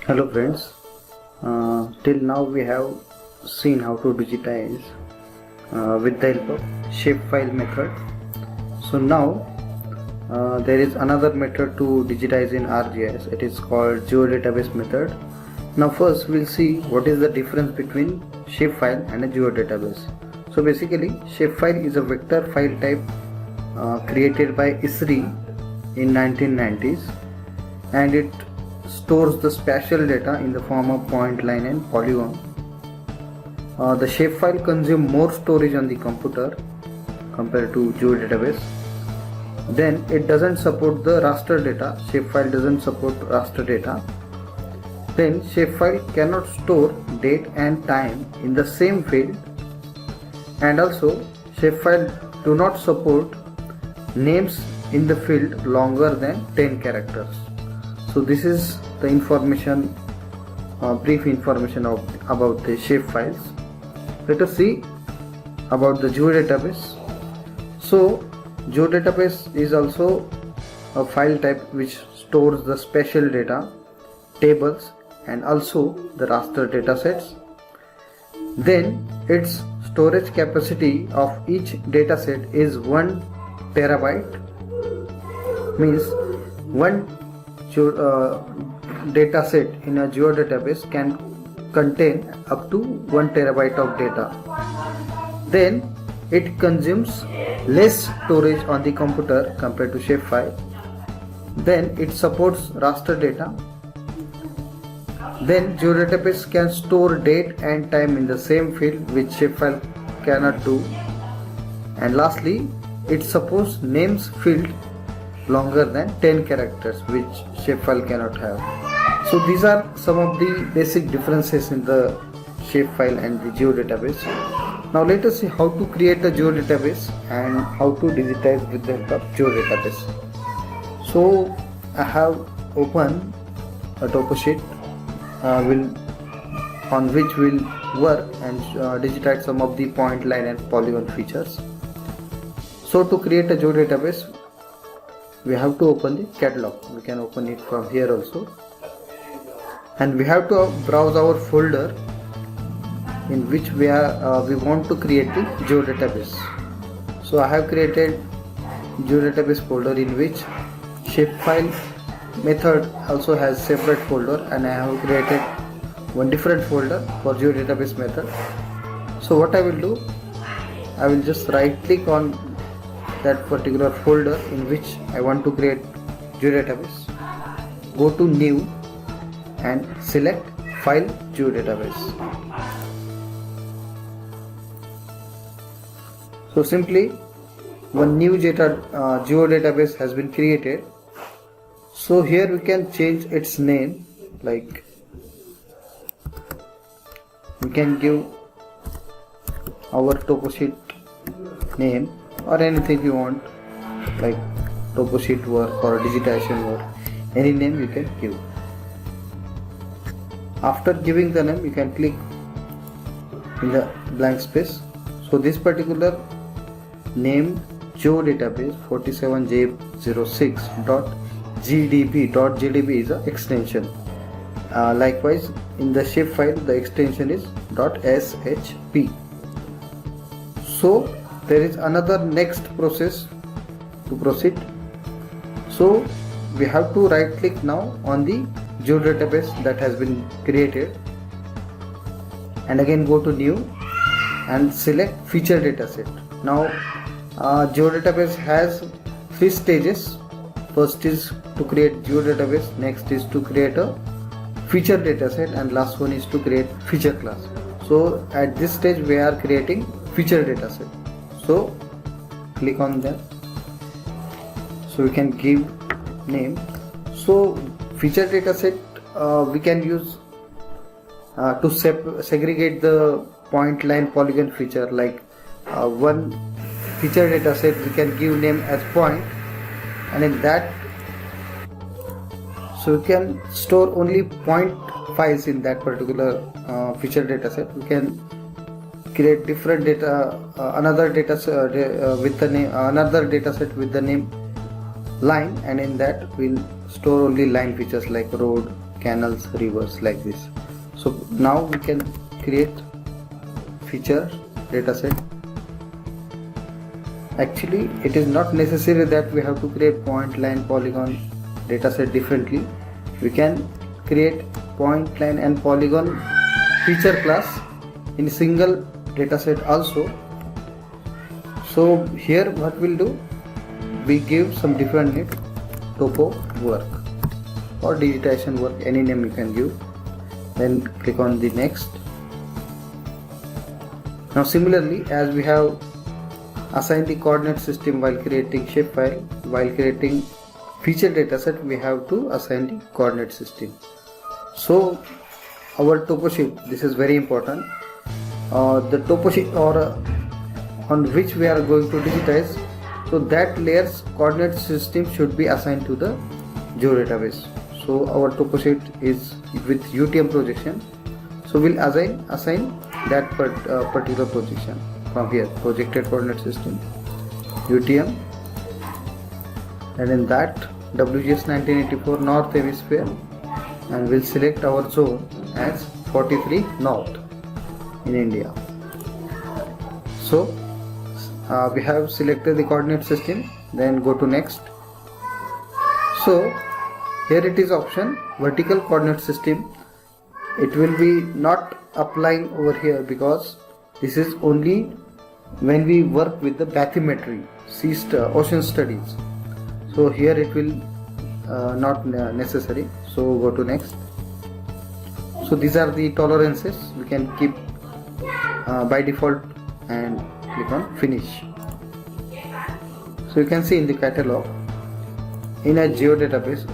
Hello friends, till now we have seen how to digitize with the help of shapefile method. So now there is another method to digitize in ArcGIS. It is called geodatabase method. Now first we'll see what is the difference between shapefile and a geodatabase. So basically shapefile is a vector file type created by ISRI in 1990s, and it stores the spatial data in the form of point, line and polygon. The shapefile consumes more storage on the computer compared to geodatabase. Then it doesn't support the raster data. Shapefile doesn't support raster data. Then shapefile cannot store date and time in the same field, and also shapefile do not support names in the field longer than 10 characters. So this is the information, brief information about the shapefiles. Let us see about the geodatabase. So geodatabase is also a file type which stores the spatial data, tables and also the raster datasets. Then its storage capacity of each dataset is 1 terabyte, means one data set in a geodatabase can contain up to 1 terabyte of data. Then it consumes less storage on the computer compared to shapefile. Then it supports raster data. Then geodatabase can store date and time in the same field, which shapefile cannot do. And lastly, it supports names field longer than 10 characters, which shapefile cannot have. So these are some of the basic differences in the shapefile and the geodatabase. Now let us see how to create a geodatabase and how to digitize with the help of geodatabase. So I have opened a topo sheet on which will work and digitize some of the point, line and polygon features. So to create a geodatabase, we have to open the catalog. We can open it from here also, and we have to browse our folder in which we want to create the geodatabase. So I have created geodatabase folder in which shapefile method also has separate folder, and I have created one different folder for geodatabase method. So what I will do, I will just right click on that particular folder in which I want to create geodatabase, go to new and select file geodatabase. So simply one new geodatabase has been created. So here we can change its name, like we can give our topo sheet name or anything you want, like topo sheet work or digitization work, any name you can give. After giving the name, you can click in the blank space. So this particular name geodatabase 47J06.gdb is an extension. Likewise in the shapefile the extension is .shp. So there is another next process to proceed. So we have to right click now on the geodatabase that has been created, and again go to new and select feature dataset. Now geodatabase has 3 stages. First is to create geodatabase, next is to create a feature dataset, and last one is to create feature class. So at this stage we are creating feature dataset. So click on that. So we can give name. So feature dataset we can use to segregate the point, line, polygon feature. Like one feature dataset we can give name as point, and in that, so we can store only point files in that particular feature dataset. We can create different data, another dataset with the name, another dataset with the name line, and in that we'll store only line features like road, canals, rivers, like this. So now we can create feature dataset. Actually, it is not necessary that we have to create point, line, polygon dataset differently. We can create point, line and polygon feature class in single dataset also. So here what we'll do, we give some different name, topo work or digitization work, any name you can give. Then click on the next. Now similarly, as we have assigned the coordinate system while creating shapefile, while creating feature dataset, we have to assign the coordinate system. So our topo sheet, this is very important. The topo sheet or on which we are going to digitize, so that layer's coordinate system should be assigned to the geodatabase. So our topo sheet is with UTM projection, so we'll assign that particular projection from here, projected coordinate system, UTM, and in that WGS 1984 North Hemisphere, and we'll select our zone as 43 North in India. So we have selected the coordinate system, then go to next. So here it is option vertical coordinate system. It will be not applying over here because this is only when we work with the bathymetry, ocean studies. So here it will not necessary. So go to next. So these are the tolerances we can keep by default, and click on finish. So you can see in the catalog, in our geodatabase,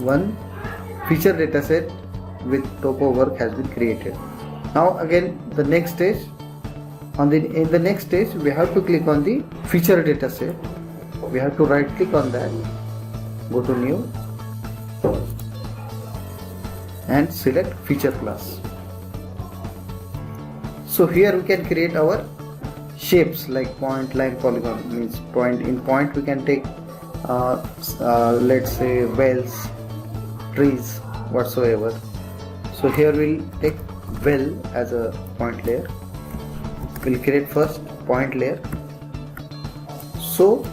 one feature dataset with topo work has been created. Now again the next stage, in the next stage we have to click on the feature dataset. We have to right click on that, go to new and select feature class. So here we can create our shapes like point, line, polygon. Means point, in point we can take let's say wells, trees, whatsoever. So here we'll take well as a point layer. We'll create first point layer. So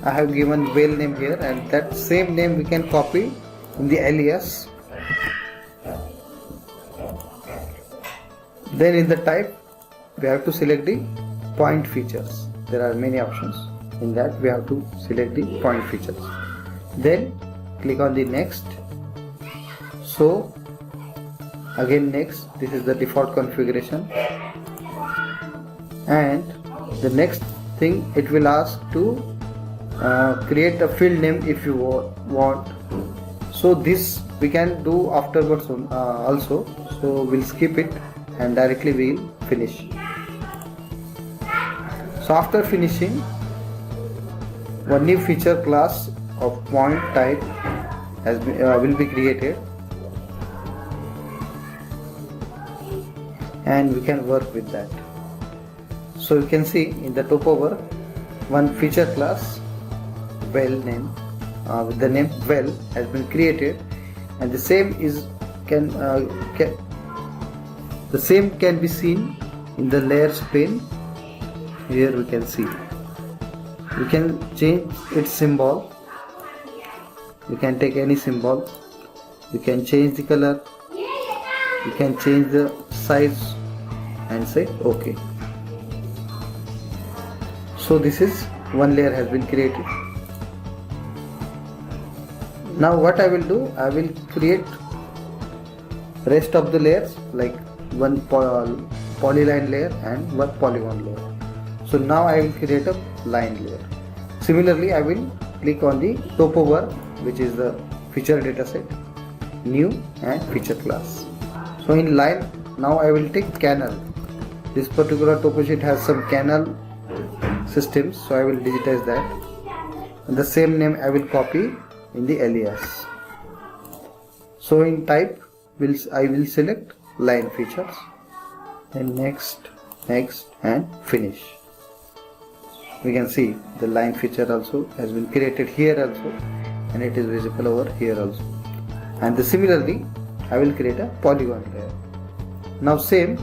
I have given well name here, and that same name we can copy in the alias. Then in the type we have to select the point features. There are many options. In that we have to select the point features. Then click on the next. So again next, this is the default configuration, and the next thing it will ask to create a field name if you want. So this we can do afterwards also. So we'll skip it and directly we'll finish. So after finishing, one new feature class of point type will be created, and we can work with that. So you can see in the topo work, one feature class well name with the name well has been created, and the same can be seen in the layers pane. Here we can see, we can change its symbol. We can take any symbol, we can change the color, we can change the size and say OK. So this is one layer has been created. Now what I will do, I will create rest of the layers, like one polyline layer and one polygon layer. So now I will create a line layer. Similarly, I will click on the topo work, which is the feature dataset, new and feature class. So in line, now I will take canal. This particular topo sheet has some canal systems, so I will digitize that, and the same name I will copy in the alias. So in type, I will select line features, then next and finish. We can see the line feature also has been created here also, and it is visible over here also. and similarly I will create a polygon layer. Now same,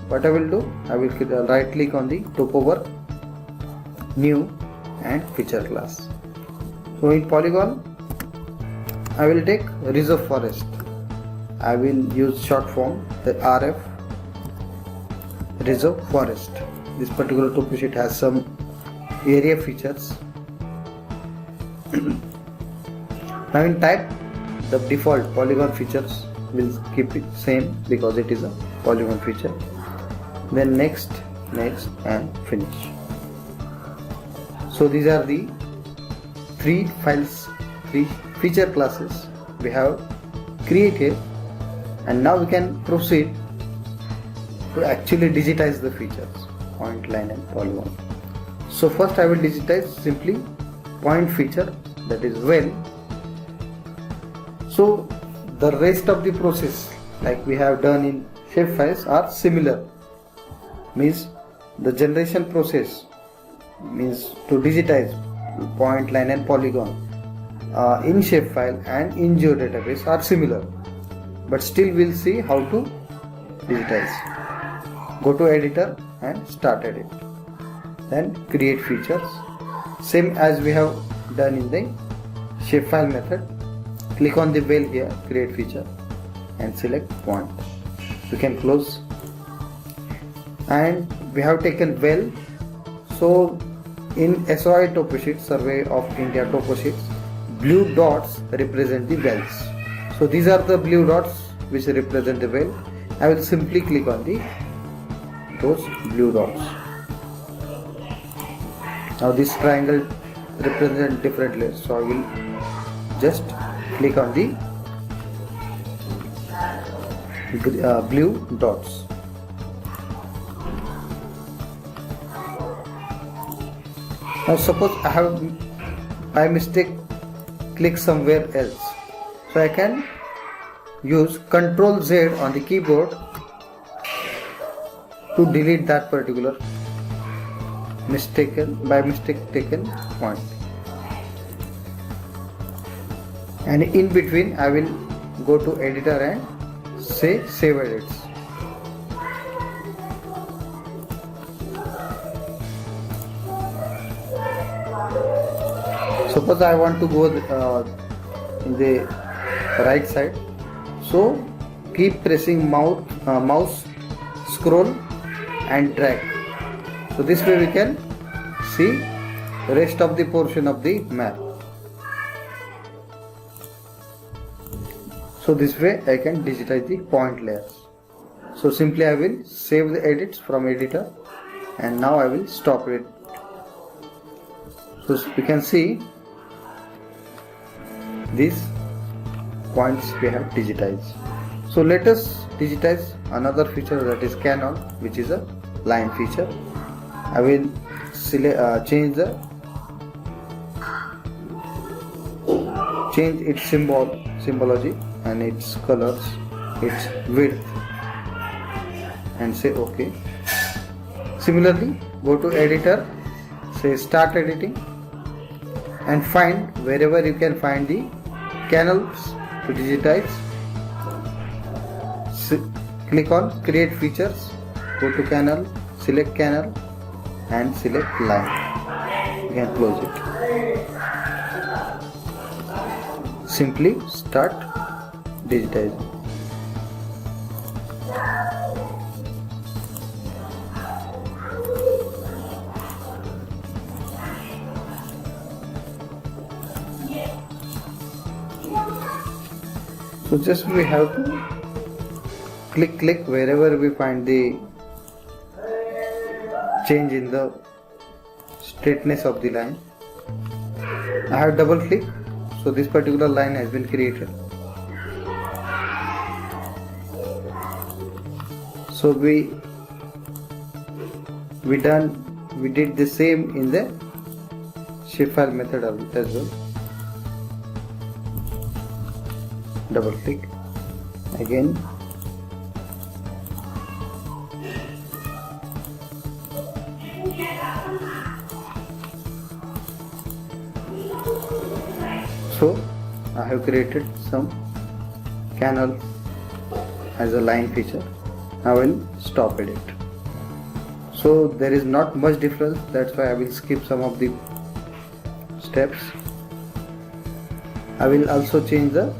what I will do, I will right click on the topo work, new and feature class. So in polygon I will take reserve forest. I will use short form, the RF reserve forest. This particular topo sheet has some area features. Now in type, the default polygon features will keep it same because it is a polygon feature. Then next and finish. So these are the three feature classes we have created, and now we can proceed to actually digitize the features, point, line and polygon. So first I will digitize simply point feature, that is well. So the rest of the process like we have done in shapefiles are similar, means the generation process means to digitize point, line and polygon in shapefile and in geodatabase are similar, but still we'll see how to digitize. Go to editor and start edit, then create features, same as we have done in the shapefile method. Click on the well here, create feature and select point. We can close, and we have taken well. So in SOI topo sheet, Survey of India topo sheets, blue dots represent the wells. So these are the blue dots which represent the well. I will simply click on those blue dots. Now this triangle represents different layers, so I will just click on the blue dots. Now suppose I have by mistake click somewhere else, so I can use Ctrl Z on the keyboard to delete that particular by mistake taken point, and in between I will go to editor and say save edits. Suppose I want to go in the right side, so keep pressing mouse, scroll and drag. So this way we can see the rest of the portion of the map. So this way I can digitize the point layers. So simply I will save the edits from editor, and now I will stop it. So we can see these points we have digitized. So let us digitize another feature, that is canal, which is a line feature. I will change its symbology and its colors, its width, and say OK. Similarly, go to editor, say start editing, and find wherever you can find the canals to digitize. Click on create features, go to canal, select canal and select line. You can close it. Simply start digitizing. So just we have to click wherever we find the change in the straightness of the line. I have double click, so this particular line has been created. So we did the same in the shapefile method as well. Double click again, so I have created some canal as a line feature. I will stop edit. So there is not much difference, that's why I will skip some of the steps. I will also change the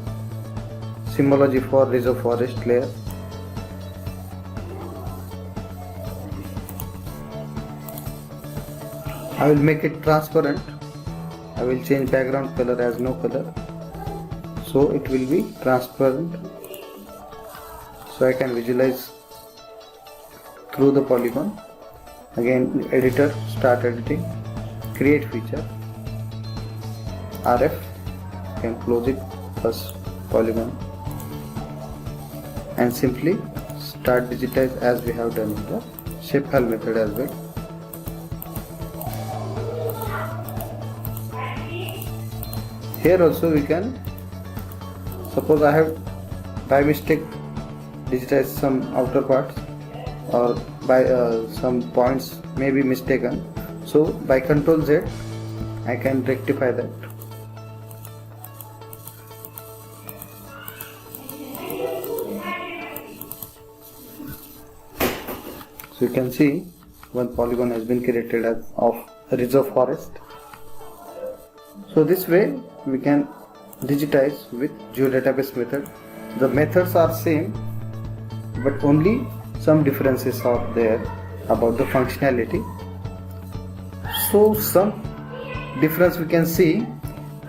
symbology for reserve forest layer. I will make it transparent. I will change background color as no color, so it will be transparent, so I can visualize through the polygon. Again, editor, start editing, create feature, RF, you can close it, plus polygon, and simply start digitize as we have done in the shapefile method as well. Here also we can, suppose I have by mistake digitized some outer parts, or by some points may be mistaken, so by Ctrl Z I can rectify that. So you can see one polygon has been created as of reserve forest. So this way we can digitize with geodatabase method. The methods are same, but only some differences are there about the functionality. So some difference we can see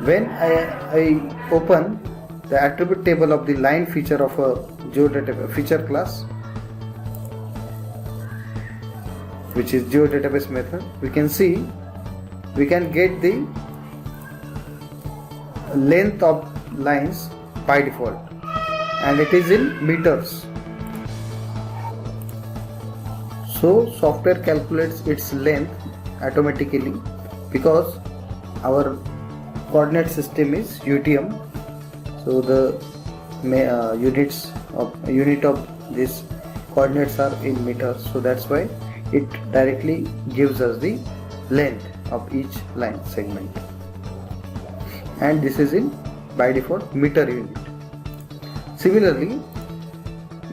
when I open the attribute table of the line feature of a geodatabase feature class, which is geodatabase method. We can see we can get the length of lines by default, and it is in meters. So software calculates its length automatically because our coordinate system is UTM. So the unit of this coordinates are in meters. So that's why it directly gives us the length of each line segment, and this is in by default meter unit. Similarly,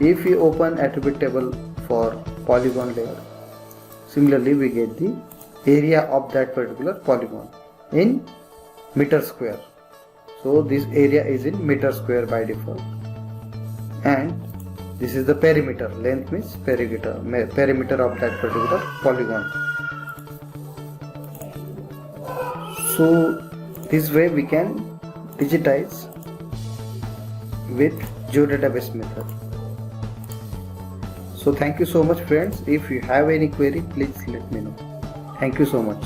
if we open attribute table for polygon layer, similarly we get the area of that particular polygon in meter square. So this area is in meter square by default, and this is the perimeter. Length means perimeter of that particular polygon. So this way we can digitize with geodatabase method. So thank you so much friends. If you have any query, please let me know. Thank you so much.